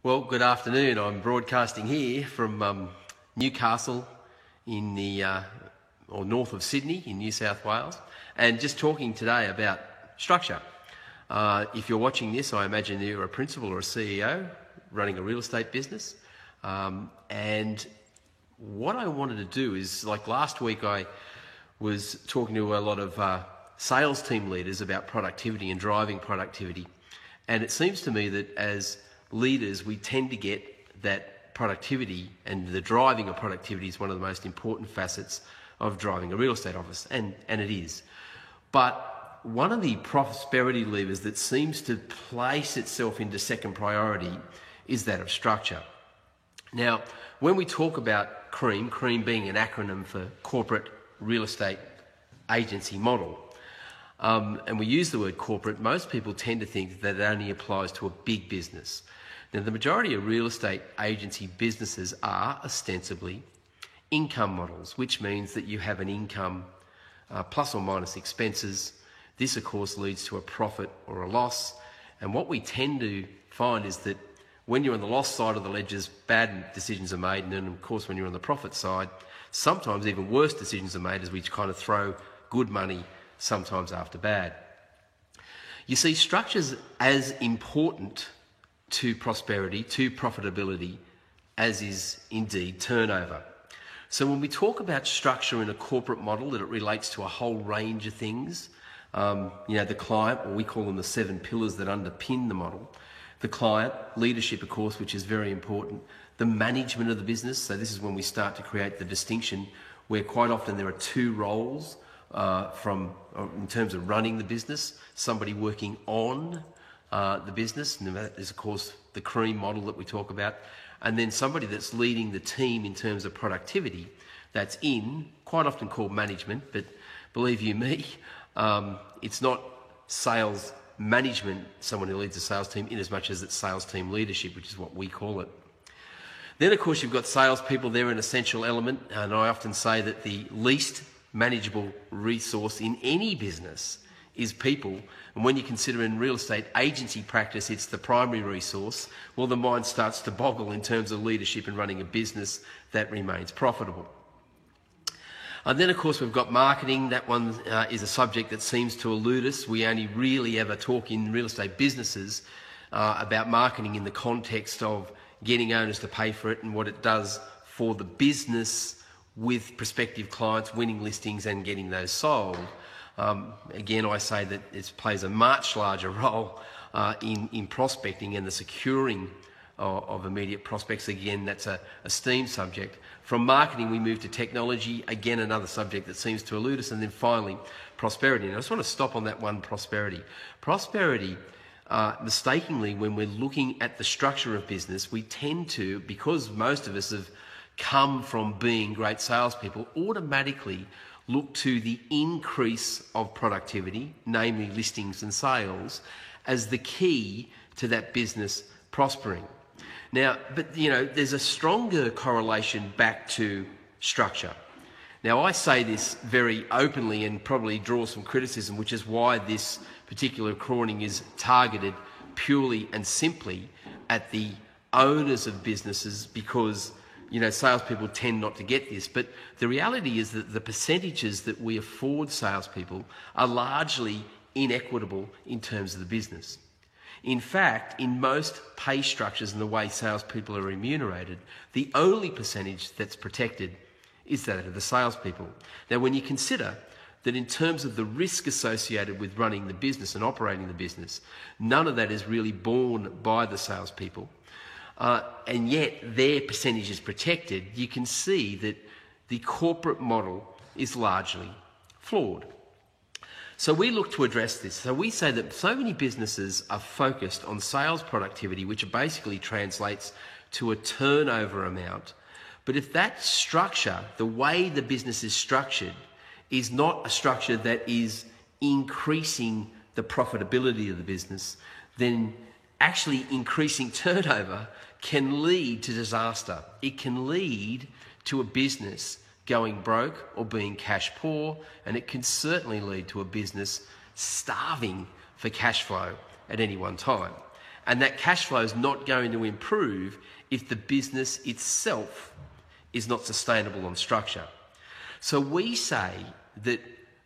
Well, good afternoon. I'm broadcasting here from Newcastle in the or north of Sydney in New South Wales, and just talking today about structure. If you're watching this, I imagine you're a principal or a CEO running a real estate business. And what I wanted to do is, like last week, I was talking to a lot of sales team leaders about productivity and driving productivity. And it seems to me that as leaders, we tend to get that productivity, and the driving of productivity is one of the most important facets of driving a real estate office, and it is. But one of the prosperity levers that seems to place itself into second priority is that of structure. Now, when we talk about CREAM being an acronym for Corporate Real Estate Agency Model, and we use the word corporate, most people tend to think that it only applies to a big business. Now, the majority of real estate agency businesses are ostensibly income models, which means that you have an income plus or minus expenses. This, of course, leads to a profit or a loss. And what we tend to find is that when you're on the loss side of the ledgers, bad decisions are made. And then, of course, when you're on the profit side, sometimes even worse decisions are made, as we kind of throw good money sometimes after bad. You see, structure's as important to prosperity, to profitability, as is indeed turnover. So when we talk about structure in a corporate model, that it relates to a whole range of things, the client, or we call them the 7 pillars that underpin the model. The client, leadership, of course, which is very important. The management of the business, so this is when we start to create the distinction where quite often there are 2 roles in terms of running the business, somebody working on the business, and that is, of course, the CREAM model that we talk about, and then somebody that's leading the team in terms of productivity, that's quite often called management, but believe you me, it's not sales management, someone who leads a sales team, in as much as it's sales team leadership, which is what we call it. Then, of course, you've got salespeople. They're an essential element, and I often say that the least manageable resource in any business is people. And when you consider in real estate agency practice it's the primary resource, well, the mind starts to boggle in terms of leadership and running a business that remains profitable. And then, of course, we've got marketing. That one is a subject that seems to elude us. We only really ever talk in real estate businesses about marketing in the context of getting owners to pay for it and what it does for the business with prospective clients, winning listings and getting those sold. Again, I say that it plays a much larger role in prospecting and the securing of immediate prospects. Again, that's a esteemed subject. From marketing, we move to technology. Again, another subject that seems to elude us. And then finally, prosperity. And I just want to stop on that one, prosperity. Prosperity, mistakenly, when we're looking at the structure of business, we tend to, because most of us have come from being great salespeople, automatically look to the increase of productivity, namely listings and sales, as the key to that business prospering. Now, but there's a stronger correlation back to structure. Now, I say this very openly and probably draw some criticism, which is why this particular recording is targeted purely and simply at the owners of businesses, because salespeople tend not to get this. But the reality is that the percentages that we afford salespeople are largely inequitable in terms of the business. In fact, in most pay structures and the way salespeople are remunerated, the only percentage that's protected is that of the salespeople. Now, when you consider that in terms of the risk associated with running the business and operating the business, none of that is really borne by the salespeople, and yet their percentage is protected, you can see that the corporate model is largely flawed. So we look to address this. So we say that so many businesses are focused on sales productivity, which basically translates to a turnover amount. But if that structure, the way the business is structured, is not a structure that is increasing the profitability of the business, then actually increasing turnover can lead to disaster. It can lead to a business going broke or being cash poor, and it can certainly lead to a business starving for cash flow at any one time. And that cash flow is not going to improve if the business itself is not sustainable on structure. So we say that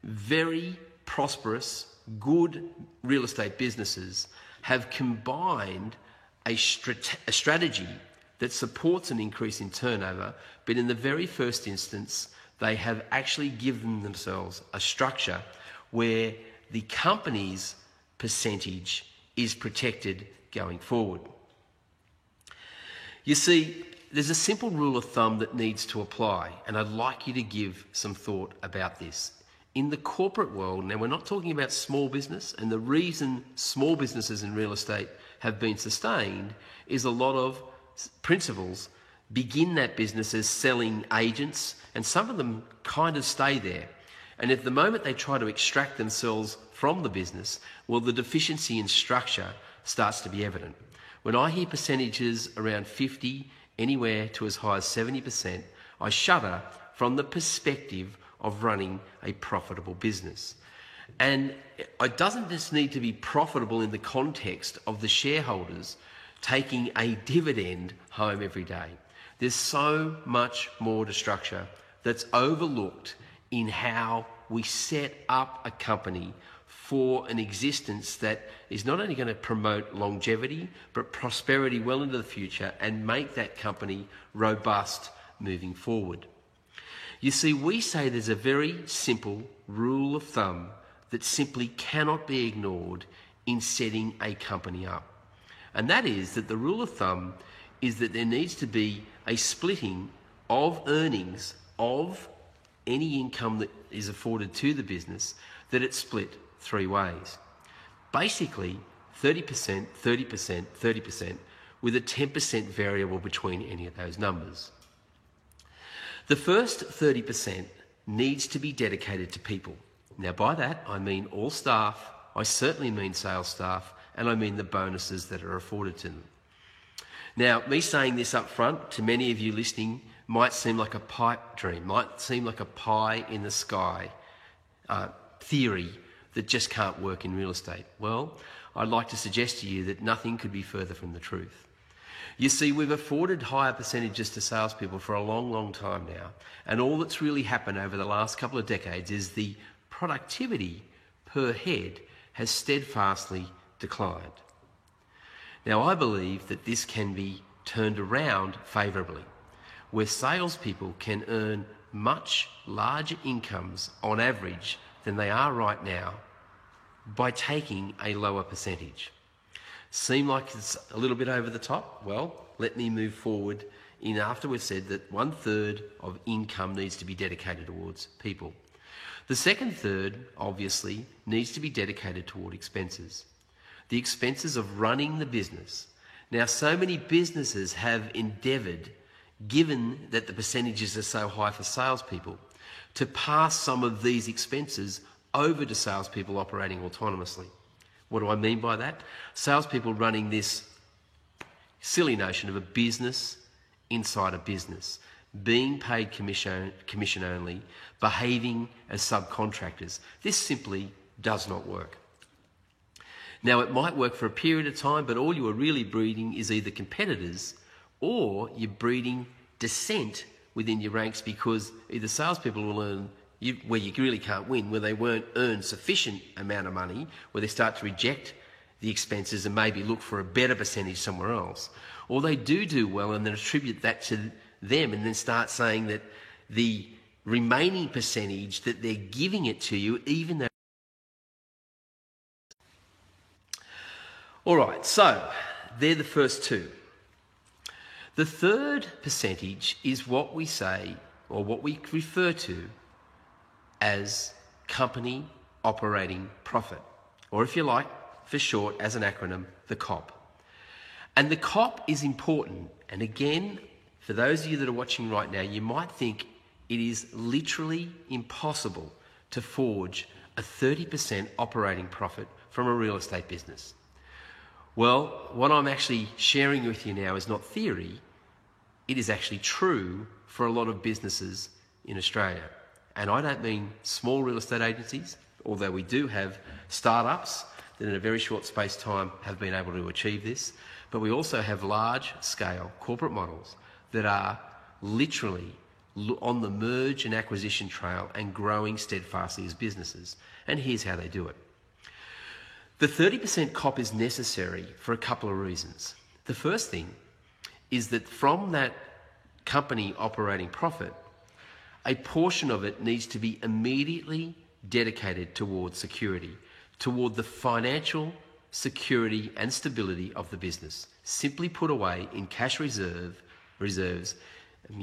very prosperous, good real estate businesses have combined a strategy that supports an increase in turnover, but in the very first instance, they have actually given themselves a structure where the company's percentage is protected going forward. You see, there's a simple rule of thumb that needs to apply, and I'd like you to give some thought about this. In the corporate world, now we're not talking about small business, and the reason small businesses in real estate have been sustained is a lot of principals begin that business as selling agents, and some of them kind of stay there. And at the moment they try to extract themselves from the business, well, the deficiency in structure starts to be evident. When I hear percentages around 50, anywhere to as high as 70%, I shudder from the perspective of running a profitable business. And it doesn't just need to be profitable in the context of the shareholders taking a dividend home every day. There's so much more to structure that's overlooked in how we set up a company for an existence that is not only going to promote longevity, but prosperity well into the future and make that company robust moving forward. You see, we say there's a very simple rule of thumb that simply cannot be ignored in setting a company up. And that is that the rule of thumb is that there needs to be a splitting of earnings of any income that is afforded to the business, that it's split three ways. Basically, 30%, 30%, 30%, with a 10% variable between any of those numbers. The first 30% needs to be dedicated to people. Now, by that, I mean all staff, I certainly mean sales staff, and I mean the bonuses that are afforded to them. Now, me saying this up front to many of you listening might seem like a pipe dream, might seem like a pie in the sky theory that just can't work in real estate. Well, I'd like to suggest to you that nothing could be further from the truth. You see, we've afforded higher percentages to salespeople for a long, long time now, and all that's really happened over the last couple of decades is the productivity per head has steadfastly declined. Now, I believe that this can be turned around favourably, where salespeople can earn much larger incomes on average than they are right now by taking a lower percentage. Seem like it's a little bit over the top? Well, let me move forward in after we've said that 1/3 of income needs to be dedicated towards people. The second third, obviously, needs to be dedicated toward expenses. The expenses of running the business. Now, so many businesses have endeavoured, given that the percentages are so high for salespeople, to pass some of these expenses over to salespeople operating autonomously. What do I mean by that? Salespeople running this silly notion of a business inside a business, being paid commission only, behaving as subcontractors. This simply does not work. Now, it might work for a period of time, but all you are really breeding is either competitors or you're breeding dissent within your ranks, because either salespeople will earn where you really can't win, where they won't earn sufficient amount of money, where they start to reject the expenses and maybe look for a better percentage somewhere else, or they do well and then attribute that to them and then start saying that the remaining percentage that they're giving it to you, even though... All right, so they're the first two. The third percentage is what we say, or what we refer to as company operating profit, or if you like, for short, as an acronym, the COP. And the COP is important. And again, for those of you that are watching right now, you might think it is literally impossible to forge a 30% operating profit from a real estate business. Well, what I'm actually sharing with you now is not theory, it is actually true for a lot of businesses in Australia. And I don't mean small real estate agencies, although we do have startups that in a very short space of time have been able to achieve this. But we also have large-scale corporate models that are literally on the merge and acquisition trail and growing steadfastly as businesses. And here's how they do it. The 30% COP is necessary for a couple of reasons. The first thing is that from that company operating profit, a portion of it needs to be immediately dedicated towards security, toward the financial security and stability of the business, simply put away in cash reserves,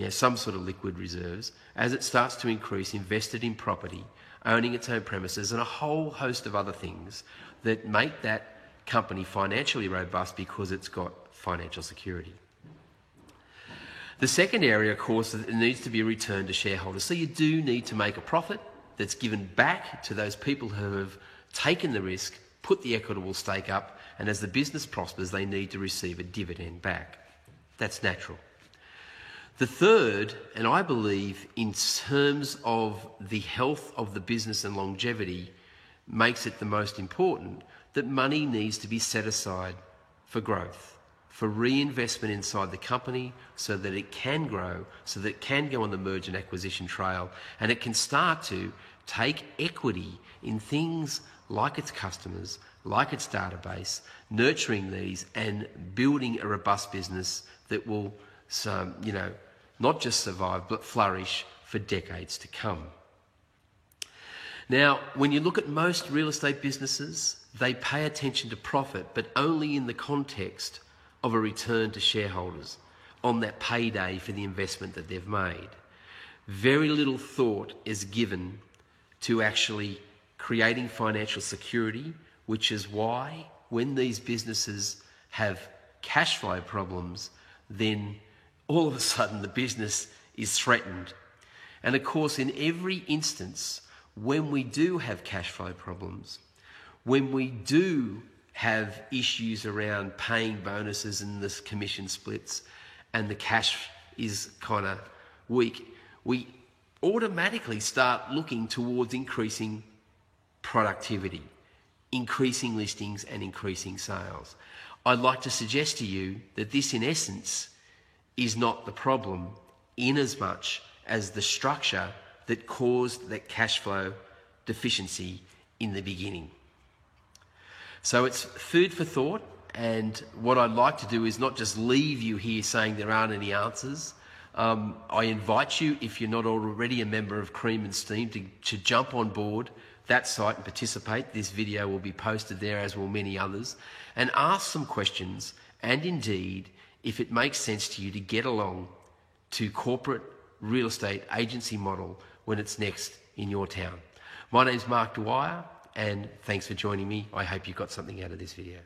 some sort of liquid reserves, as it starts to increase, invested in property, owning its own premises, and a whole host of other things that make that company financially robust because it's got financial security. The second area, of course, is that it needs to be returned to shareholders. So you do need to make a profit that's given back to those people who have taken the risk, put the equitable stake up, and as the business prospers, they need to receive a dividend back. That's natural. The third, and I believe in terms of the health of the business and longevity, makes it the most important, that money needs to be set aside for growth, for reinvestment inside the company so that it can grow, so that it can go on the merge and acquisition trail, and it can start to take equity in things like its customers, like its database, nurturing these and building a robust business that will, not just survive, but flourish for decades to come. Now, when you look at most real estate businesses, they pay attention to profit, but only in the context of a return to shareholders on that payday for the investment that they've made. Very little thought is given to actually creating financial security, which is why when these businesses have cash flow problems, then all of a sudden the business is threatened. And of course, in every instance, when we do have cash flow problems, when we do have issues around paying bonuses and the commission splits and the cash is kind of weak, we automatically start looking towards increasing productivity, increasing listings and increasing sales. I'd like to suggest to you that this in essence is not the problem in as much as the structure that caused that cash flow deficiency in the beginning. So it's food for thought, and what I'd like to do is not just leave you here saying there aren't any answers. I invite you, if you're not already a member of Cream and Steam, to jump on board that site and participate. This video will be posted there, as will many others, and ask some questions, and indeed, if it makes sense to you, to get along to corporate real estate agency model when it's next in your town. My name's Mark Dwyer, and thanks for joining me. I hope you got something out of this video.